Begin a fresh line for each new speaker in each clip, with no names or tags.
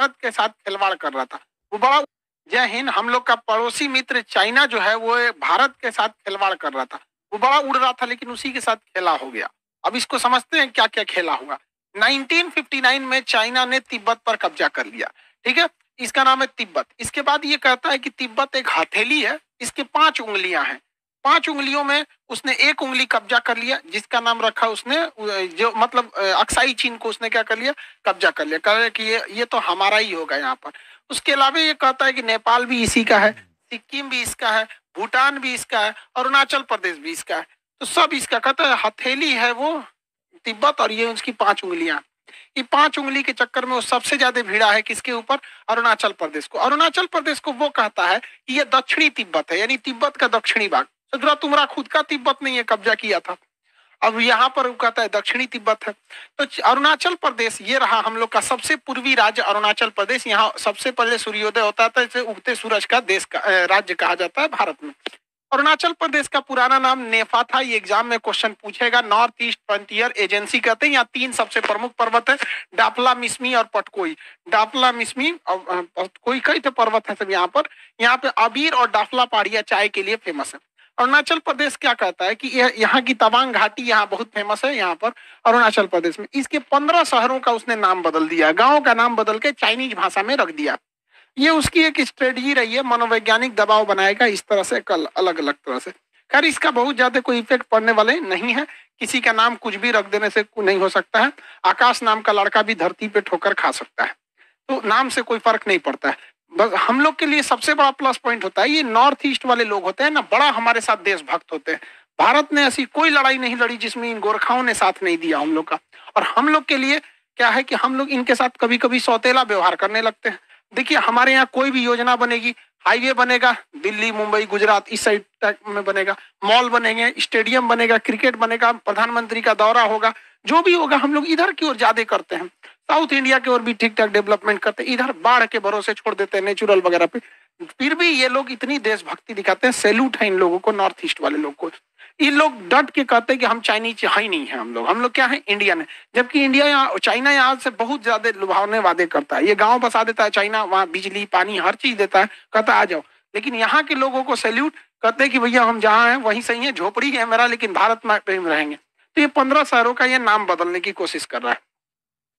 भारत के साथ खिलवाड़ कर रहा था। वो बड़ा जय हिंद, हम लोग का पड़ोसी मित्र चाइना जो है वो भारत के साथ खिलवाड़ कर रहा था। वो बड़ा उड़ रहा था लेकिन उसी के साथ खेला हो गया। अब इसको समझते हैं क्या क्या खेला होगा। 1959 में चाइना ने तिब्बत पर कब्जा कर लिया, ठीक है, इसका नाम है तिब्बत। इसके बाद ये कहता है कि तिब्बत एक हथेली है, इसके 5 उंगलियां हैं, 5 उंगलियों में उसने एक उंगली कब्जा कर लिया, जिसका नाम रखा उसने जो मतलब अक्साई चीन को उसने क्या कर लिया, कब्जा कर लिया, कह रहे कि ये तो हमारा ही होगा यहाँ पर। उसके अलावा ये कहता है कि नेपाल भी इसी का है, सिक्किम भी इसका है, भूटान भी इसका है, अरुणाचल प्रदेश भी इसका है। तो सब इसका कहता है, हथेली है वो तिब्बत और ये उसकी 5 उंगलियां। ये 5 उंगली के चक्कर में वो सबसे ज्यादा भिड़ा है किसके ऊपर, अरुणाचल प्रदेश को। अरुणाचल प्रदेश को वो कहता है कि ये दक्षिणी तिब्बत है, यानी तिब्बत का दक्षिणी भाग। सदरा तुम्हारा खुद का तिब्बत नहीं है, कब्जा किया था, अब यहाँ पर वो कहता है दक्षिणी तिब्बत है। तो अरुणाचल प्रदेश ये रहा हम लोग का सबसे पूर्वी राज्य अरुणाचल प्रदेश। यहाँ सबसे पहले सूर्योदय होता था, इसे उगते सूरज का देश का राज्य कहा जाता है भारत में। अरुणाचल प्रदेश का पुराना नाम नेफा था। ये एग्जाम में क्वेश्चन पूछेगा। नॉर्थ ईस्ट फ्रंटियर एजेंसी कहते हैं। यहाँ 3 सबसे प्रमुख पर्वत है, डापला मिसमी और पटकोई। डापला मिसमी और पटकोई कई तो पर्वत है सब यहाँ पर। यहाँ पे अबीर और डाफला पहाड़ियाँ चाय के लिए फेमस है। अरुणाचल प्रदेश क्या कहता है कि यहाँ की तवांग घाटी यहाँ बहुत फेमस है। यहाँ पर अरुणाचल प्रदेश में इसके 15 शहरों का उसने नाम बदल दिया, गाँव का नाम बदल के चाइनीज भाषा में रख दिया। ये उसकी एक स्ट्रेटजी रही है, मनोवैज्ञानिक दबाव बनाएगा इस तरह से, कल अलग अलग तरह से। खैर इसका बहुत ज्यादा कोई इफेक्ट पड़ने वाले नहीं है, किसी का नाम कुछ भी रख देने से नहीं हो सकता है। आकाश नाम का लड़का भी धरती पे ठोकर खा सकता है, तो नाम से कोई फर्क नहीं पड़ता है। बस हम लोग के लिए सबसे बड़ा प्लस पॉइंट होता है ये नॉर्थ ईस्ट वाले लोग होते हैं ना, बड़ा हमारे साथ देशभक्त होते हैं। भारत ने ऐसी कोई लड़ाई नहीं लड़ी जिसमें इन गोरखाओं ने साथ नहीं दिया हम लोग का। और हम लोग के लिए क्या है कि हम लोग इनके साथ कभी कभी सौतेला व्यवहार करने लगते हैं। देखिए हमारे यहाँ कोई भी योजना बनेगी, हाईवे बनेगा, दिल्ली मुंबई गुजरात इस साइड में बनेगा, मॉल बनेंगे, स्टेडियम बनेगा, क्रिकेट बनेगा, प्रधानमंत्री का दौरा होगा, जो भी होगा हम लोग इधर की ओर ज्यादा करते हैं। साउथ इंडिया की ओर भी ठीक ठाक डेवलपमेंट करते हैं, इधर बाढ़ के भरोसे छोड़ देते हैं नेचुरल वगैरह पे। फिर भी ये लोग इतनी देशभक्ति दिखाते हैं, सैल्यूट है इन लोगों को, नॉर्थ ईस्ट वाले लोग को। ये लोग डट के कहते हैं कि हम चाइनीज ही नहीं है, हम लोग क्या है, इंडियन है। जबकि इंडिया यहाँ चाइना यहाँ से बहुत ज्यादा लुभावने वादे करता है। ये गांव बसा देता है चाइना, वहाँ बिजली पानी हर चीज देता है, कहता आ जाओ। लेकिन यहाँ के लोगों को सैल्यूट कहते हैं कि भैया हम जहाँ हैं वहीं सही है, झोपड़ी है मेरा लेकिन भारत में रहेंगे। तो ये 15 शहरों का ये नाम बदलने की कोशिश कर रहा है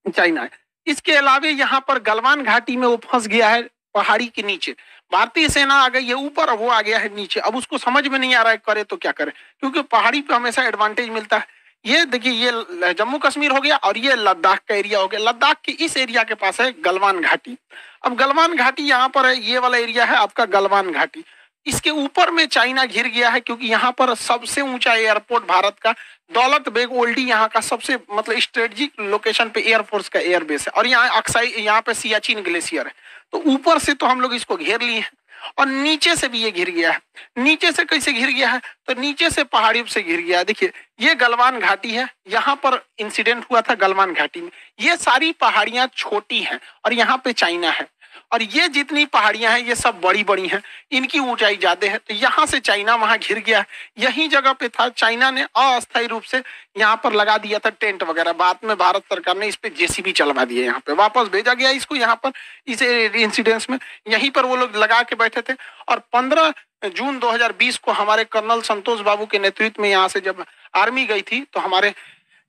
चाइना। इसके अलावा यहाँ पर गलवान घाटी में वो फंस गया है पहाड़ी के नीचे। भारतीय सेना आ गई है ऊपर और वो आ गया है नीचे। अब उसको समझ में नहीं आ रहा है करे तो क्या करे, क्योंकि पहाड़ी पे हमेशा एडवांटेज मिलता है। ये देखिए ये जम्मू कश्मीर हो गया और ये लद्दाख का एरिया हो गया। लद्दाख के इस एरिया के पास है गलवान घाटी। अब गलवान घाटी यहाँ पर है, ये वाला एरिया है आपका गलवान घाटी। इसके ऊपर में चाइना घिर गया है, क्योंकि यहाँ पर सबसे ऊंचा एयरपोर्ट भारत का दौलत बेग ओल्डी यहाँ का सबसे मतलब स्ट्रेटेजिक लोकेशन पे एयरफोर्स का एयरबेस है। और यहाँ अक्साई यहाँ पे सियाचिन ग्लेशियर है। तो ऊपर से तो हम लोग इसको घेर लिए हैं और नीचे से भी ये घिर गया है। नीचे से कैसे घिर गया है, तो नीचे से पहाड़ियों से घिर गया है। देखिए ये गलवान घाटी है, यहाँ पर इंसिडेंट हुआ था गलवान घाटी में। ये सारी पहाड़ियां छोटी हैं और यहाँ पे चाइना है, और ये जितनी पहाड़ियां हैं ये सब बड़ी बड़ी हैं, इनकी ऊंचाई ज्यादा है। तो यहाँ से चाइना वहां घिर गया। यही जगह पे था, चाइना ने अस्थायी रूप से यहाँ पर लगा दिया था टेंट वगैरह। बाद में भारत सरकार ने इस पे जेसीबी चलवा दिए, यहाँ पे वापस भेजा गया इसको। यहाँ पर इस इंसिडेंट्स में यहीं पर वो लोग लगा के बैठे थे। और 15 जून 2020 को हमारे कर्नल संतोष बाबू के नेतृत्व में यहाँ से जब आर्मी गई थी तो हमारे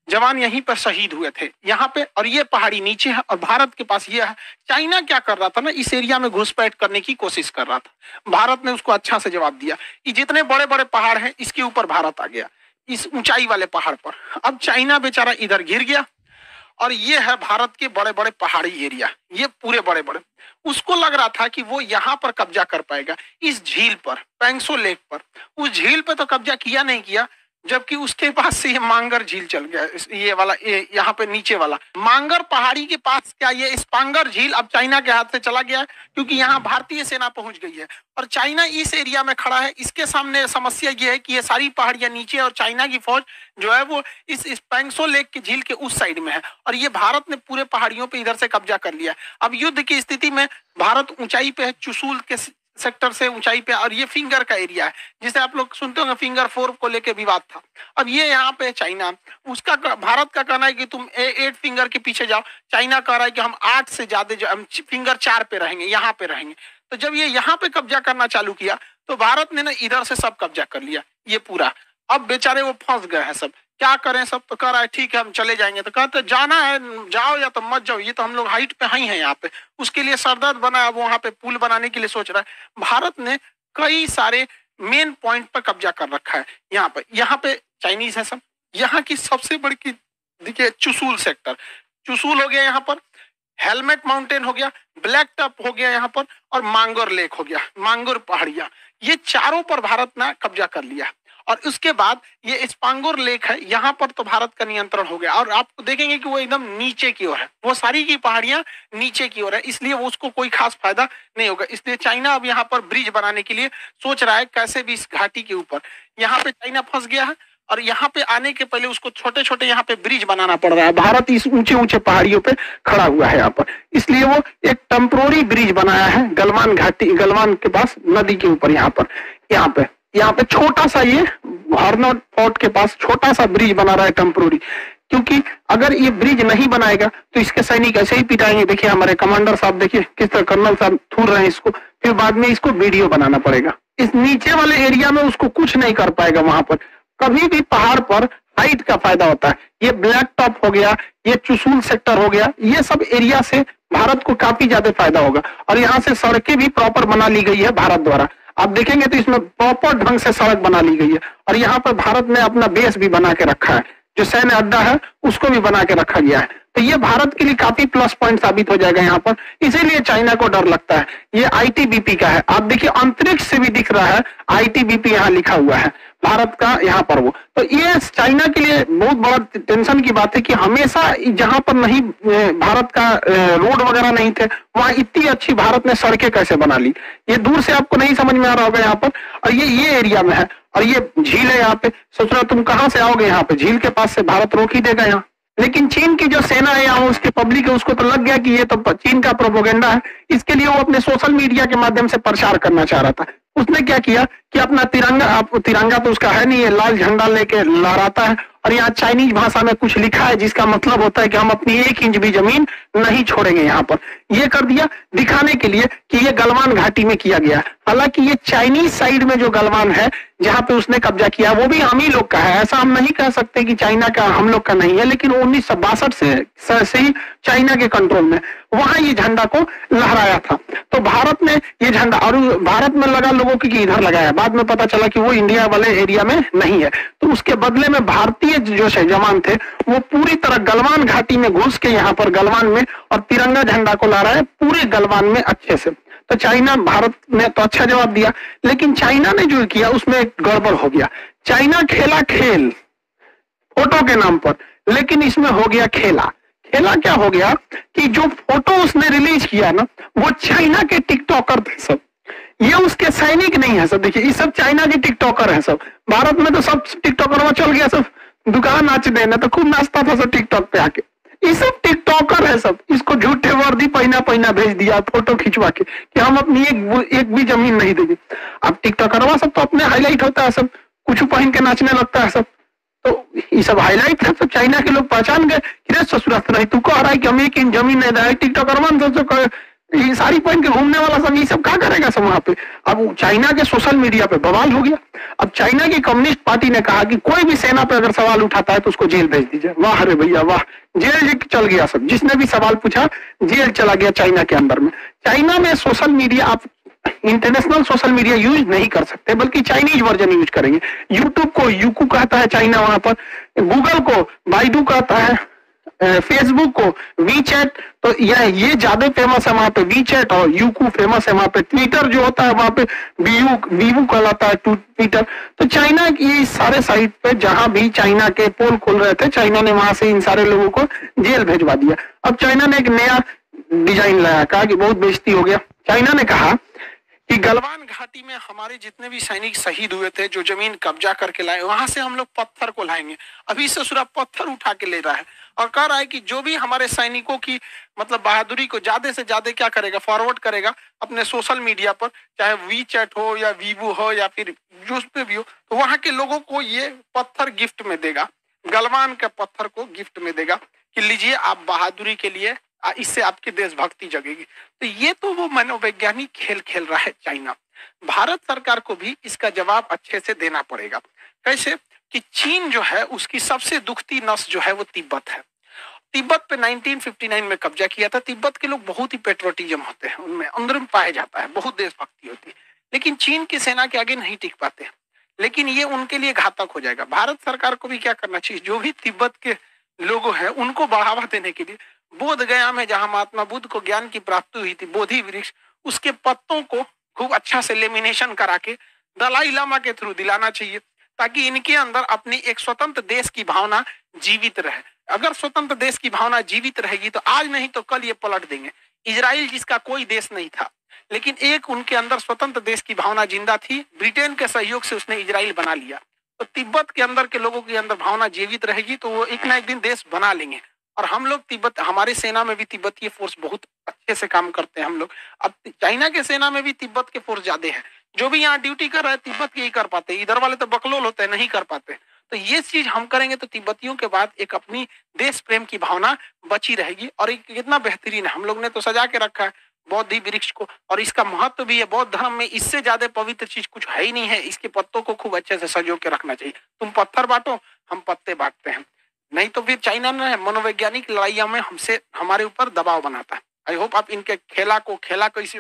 जवान यहीं पर शहीद हुए थे यहाँ पे। और ये पहाड़ी नीचे है और भारत के पास ये है। चाइना क्या कर रहा था ना, इस एरिया में घुसपैठ करने की कोशिश कर रहा था। भारत ने उसको अच्छा से जवाब दिया कि जितने बड़े बड़े पहाड़ हैं इसके ऊपर भारत आ गया, इस ऊंचाई वाले पहाड़ पर। अब चाइना बेचारा इधर गिर गया और ये है भारत के बड़े बड़े पहाड़ी एरिया, ये पूरे बड़े बड़े। उसको लग रहा था कि वो यहाँ पर कब्जा कर पाएगा, इस झील पर, पैंगसो लेक पर। उस झील पे तो कब्जा किया नहीं किया, जबकि उसके पास से ये मांगर झील चल गया। ये वाला ये यहाँ पे नीचे वाला मांगर पहाड़ी के पास क्या ये स्पांगर झील अब चाइना के हाथ से चला गया है, क्योंकि यहाँ भारतीय सेना पहुंच गई है और चाइना इस एरिया में खड़ा है। इसके सामने समस्या ये है कि ये सारी पहाड़ियां नीचे और चाइना की फौज जो है वो इस पैंगसो लेक के झील के उस साइड में है, और ये भारत ने पूरे पहाड़ियों पे इधर से कब्जा कर लिया। अब युद्ध की स्थिति में भारत ऊंचाई पे है, चुशूल के सेक्टर से ऊंचाई पे, और ये फिंगर का एरिया है जिसे आप लोग सुनते होंगे, फिंगर 4 को लेके विवाद था। अब ये यहाँ पे चाइना, उसका भारत का कहना है कि तुम 8 फिंगर के पीछे जाओ, चाइना कह रहा है कि हम 8 से ज्यादा, हम फिंगर 4 पे रहेंगे, यहाँ पे रहेंगे। तो जब ये यहाँ पे कब्जा करना चालू किया तो भारत ने ना इधर से सब कब्जा कर लिया ये पूरा। अब बेचारे वो फंस गए हैं सब, क्या करें। सब तो कह रहा है ठीक है हम चले जाएंगे, तो कहते जाना है जाओ या तो मत जाओ, ये तो हम लोग हाइट पे ही हैं यहाँ पे। उसके लिए सरदर्द बना, अब वहां पे पुल बनाने के लिए सोच रहा है। भारत ने कई सारे मेन पॉइंट पर कब्जा कर रखा है। यहाँ पे चाइनीज है सब। यहाँ की सबसे बड़ी की देखिए चुशूल सेक्टर, चुशूल हो गया यहाँ पर, हेलमेट माउंटेन हो गया, ब्लैक टॉप हो गया यहाँ पर, और मांगोर लेक हो गया, मांगोर पहाड़ियां, ये चारों पर भारत ने कब्जा कर लिया। और उसके बाद ये स्पांगोर लेक है, यहाँ पर तो भारत का नियंत्रण हो गया। और आप देखेंगे कि वो एकदम नीचे की ओर है, वो सारी की पहाड़ियां नीचे की ओर है, इसलिए वो उसको कोई खास फायदा नहीं होगा। इसलिए चाइना अब यहाँ पर ब्रिज बनाने के लिए सोच रहा है कैसे भी इस घाटी के ऊपर। यहाँ पे चाइना फंस गया है और यहाँ पे आने के पहले उसको छोटे छोटे यहाँ पे ब्रिज बनाना पड़ रहा है। भारत इस ऊंचे ऊंचे पहाड़ियों पे खड़ा हुआ है यहाँ पर, इसलिए वो एक टेम्पोररी ब्रिज बनाया है गलवान घाटी, गलवान के पास नदी के ऊपर। यहाँ पे छोटा सा ये हॉर्नर फोर्ट के पास छोटा सा ब्रिज बना रहा है टेम्पोररी, क्योंकि अगर ये ब्रिज नहीं बनाएगा तो इसके सैनिक ऐसे ही पिटाएंगे। देखिए हमारे कमांडर साहब, देखिए किस तरह कर्नल साहब थूर रहे हैं इसको, फिर बाद में इसको वीडियो बनाना पड़ेगा। इस नीचे वाले एरिया में उसको कुछ नहीं कर पाएगा। वहां पर कभी भी पहाड़ पर हाइट का फायदा होता है। ये ब्लैक टॉप हो गया, ये चुशूल सेक्टर हो गया, ये सब एरिया से भारत को काफी ज्यादा फायदा होगा। और यहाँ से सड़कें भी प्रॉपर बना ली गई है भारत द्वारा। आप देखेंगे तो इसमें प्रॉपर ढंग से सड़क बना ली गई है। और यहाँ पर भारत ने अपना बेस भी बना के रखा है, जो सैन्य अड्डा है उसको भी बना के रखा गया है। तो ये भारत के लिए काफी प्लस पॉइंट साबित हो जाएगा यहाँ पर, इसीलिए चाइना को डर लगता है। ये आईटीबीपी का है, आप देखिए अंतरिक्ष से भी दिख रहा है आईटीबीपी यहाँ लिखा हुआ है भारत का यहाँ पर। वो तो ये चाइना के लिए बहुत बड़ा टेंशन की बात है कि हमेशा जहां पर नहीं भारत का रोड वगैरह नहीं थे, वहां इतनी अच्छी भारत ने सड़कें कैसे बना ली। ये दूर से आपको नहीं समझ में आ रहा होगा यहाँ पर। और ये एरिया में है, और ये झील है यहाँ पे। सोच रहा तुम कहाँ से आओगे यहाँ पे, झील के पास से भारत रोक ही देगा यहाँ। लेकिन चीन की जो सेना है यहाँ, उसके पब्लिक है, उसको तो लग गया कि ये तो चीन का प्रोपोगेंडा है। इसके लिए वो अपने सोशल मीडिया के माध्यम से प्रचार करना चाह रहा था। उसने क्या किया कि अपना तिरंगा तो उसका है नहीं, है लाल झंडा लेके लहराता है, और यहाँ चाइनीज भाषा में कुछ लिखा है जिसका मतलब होता है कि हम अपनी 1 इंच भी जमीन नहीं छोड़ेंगे यहाँ पर। ये कर दिया दिखाने के लिए कि ये गलवान घाटी में किया गया। हालांकि ये चाइनीज साइड में जो गलवान है जहाँ पे उसने कब्जा किया वो भी हम ही लोग का है। ऐसा हम नहीं कह सकते कि चाइना का हम लोग का नहीं है, लेकिन 1962 से ही चाइना के कंट्रोल में वहां ये झंडा को लहराया था। तो भारत ने ये झंडा, और भारत में लगा लोगों की इधर लगाया, बाद में पता चला कि वो इंडिया वाले एरिया में नहीं है। तो उसके बदले में भारतीय जो जवान थे वो पूरी तरह गलवान घाटी में घुस के यहाँ पर गलवान में और तिरंगा झंडा को लहराया पूरे गलवान में अच्छे से। तो चाइना, भारत ने तो अच्छा जवाब दिया, लेकिन चाइना ने जो किया उसमें एक गड़बड़ हो गया। चाइना खेला खेल फोटो के नाम पर, लेकिन इसमें हो गया खेला क्या हो गया कि जो फोटो उसने रिलीज किया ना, वो चाइना के टिकटॉकर थे सब। ये उसके सैनिक नहीं है सब। देखिए ये सब चाइना के टिकटॉकर है सब। भारत में तो सब टिकटॉकर चल गया, सब दुकान नाच देना, तो खूब नाचता था सब टिकटॉक पे आके। ये सब टिकटॉकर है सब। इसको झूठे वर्दी पहना भेज दिया फोटो खिंचवा के कि हम अपनी एक भी जमीन नहीं देंगे। अब टिकटॉकर सब तो अपने हाईलाइट होता है, सब कुछ पहन के नाचने लगता है सब। तो ये सब हाईलाइट है, तो चाइना के लोग पहचान गए कि ससुराल नहीं, तू कह रहा है कि हम 1 इंच जमीन नहीं दे। टिकटॉकर ये साड़ी पहन के घूमने वाला सब ये सब क्या करेगा सब वहां पे। अब चाइना के सोशल मीडिया पे बवाल हो गया। अब चाइना की कम्युनिस्ट पार्टी ने कहा कि कोई भी सेना पे अगर सवाल उठाता है तो उसको जेल भेज दीजिए। वाह अरे भैया वाह, जेल चल गया सब। जिसने भी सवाल पूछा जेल चला गया चाइना के अंदर में। चाइना में सोशल मीडिया, आप इंटरनेशनल सोशल मीडिया यूज नहीं कर सकते, बल्कि चाइनीज वर्जन यूज करेंगे। यूट्यूब को यूकू कहता है चाइना वहां पर, गूगल को बाइडू कहता है, फेसबुक को वीचैट, तो ये ज्यादा फेमस है वहां पे। वीचैट और यूकू फेमस है वहां पे। ट्विटर जो होता है वहां पे वीवू कहलाता है ट्विटर। तो चाइना की सारे साइट पे जहां भी चाइना के पोल खोल रहे थे, चाइना ने वहां से इन सारे लोगों को जेल भेजवा दिया। अब चाइना ने एक नया डिजाइन लाया, कहा कि बहुत बेइज्जती हो गया। चाइना ने कहा कि गलवान घाटी में हमारे जितने भी सैनिक शहीद हुए थे, जो जमीन कब्जा करके लाए, वहां से हम लोग पत्थर को लाएंगे। अभी ससुरा पत्थर उठा के ले रहा है और कह रहा है कि जो भी हमारे सैनिकों की मतलब बहादुरी को ज्यादा से ज्यादा क्या करेगा, फॉरवर्ड करेगा अपने सोशल मीडिया पर, चाहे वी चैट हो या वीवो हो या फिर जिस पे भी हो, तो वहां के लोगों को ये पत्थर गिफ्ट में देगा, गलवान के पत्थर को गिफ्ट में देगा कि लीजिए आप बहादुरी के लिए, इससे आपकी देशभक्ति जगेगी। तो ये तो वो मनोवैज्ञानिक खेल खेल रहा है चाइना। भारत सरकार को भी इसका जवाब अच्छे से देना पड़ेगा। कैसे कि चीन जो है उसकी सबसे दुखती नस जो है वो तिब्बत है। तिब्बत पे 1959 में कब्जा किया था। तिब्बत के लोग बहुत ही पेट्रोटिज्म होते हैं, उनमें अंदर में पाया जाता है, बहुत देशभक्ति होती है, लेकिन चीन की सेना के आगे नहीं टिक पाते हैं। लेकिन ये उनके लिए घातक हो जाएगा। भारत सरकार को भी क्या करना चाहिए, जो भी तिब्बत के लोग हैं उनको बढ़ावा देने के लिए बोध गया में जहां महात्मा बुद्ध को ज्ञान की प्राप्ति हुई थी, बोधि वृक्ष, उसके पत्तों को खूब अच्छा से लेमिनेशन करा के दलाई लामा के थ्रू दिलाना चाहिए, ताकि इनके अंदर अपनी एक स्वतंत्र देश की भावना जीवित रहे। अगर स्वतंत्र देश की भावना जीवित रहेगी तो आज नहीं तो कल ये पलट देंगे। इजराइल जिसका कोई देश नहीं था, लेकिन एक उनके अंदर स्वतंत्र देश की भावना जिंदा थी, ब्रिटेन के सहयोग से उसने इजराइल बना लिया। तो तिब्बत के अंदर के लोगों के अंदर भावना जीवित रहेगी तो वो एक ना एक दिन देश बना लेंगे। और हम लोग तिब्बत, हमारी सेना में भी तिब्बतीय फोर्स बहुत अच्छे से काम करते हैं हम लोग। अब चाइना के सेना में भी तिब्बत के फोर्स ज्यादा है, जो भी यहाँ ड्यूटी कर रहे हैं तिब्बत के ही कर पाते, इधर वाले तो बकलोल होते हैं, नहीं कर पाते। तो ये चीज हम करेंगे तो तिब्बतियों के बाद एक अपनी देश प्रेम की भावना बची रहेगी। और एक कितना बेहतरीन है, हम लोग ने तो सजा के रखा है बौद्धि वृक्ष को, और इसका महत्व भी है बौद्ध धर्म में, इससे ज्यादा पवित्र चीज कुछ है ही नहीं है। इसके पत्तों को खूब अच्छे से सजो के रखना चाहिए। तुम पत्थर बांटो, हम पत्ते बांटते हैं, नहीं तो फिर चाइना ने मनोवैज्ञानिक लड़ाइया में हमसे, हमारे ऊपर दबाव बनाता है। आई होप आप इनके खेला को इसी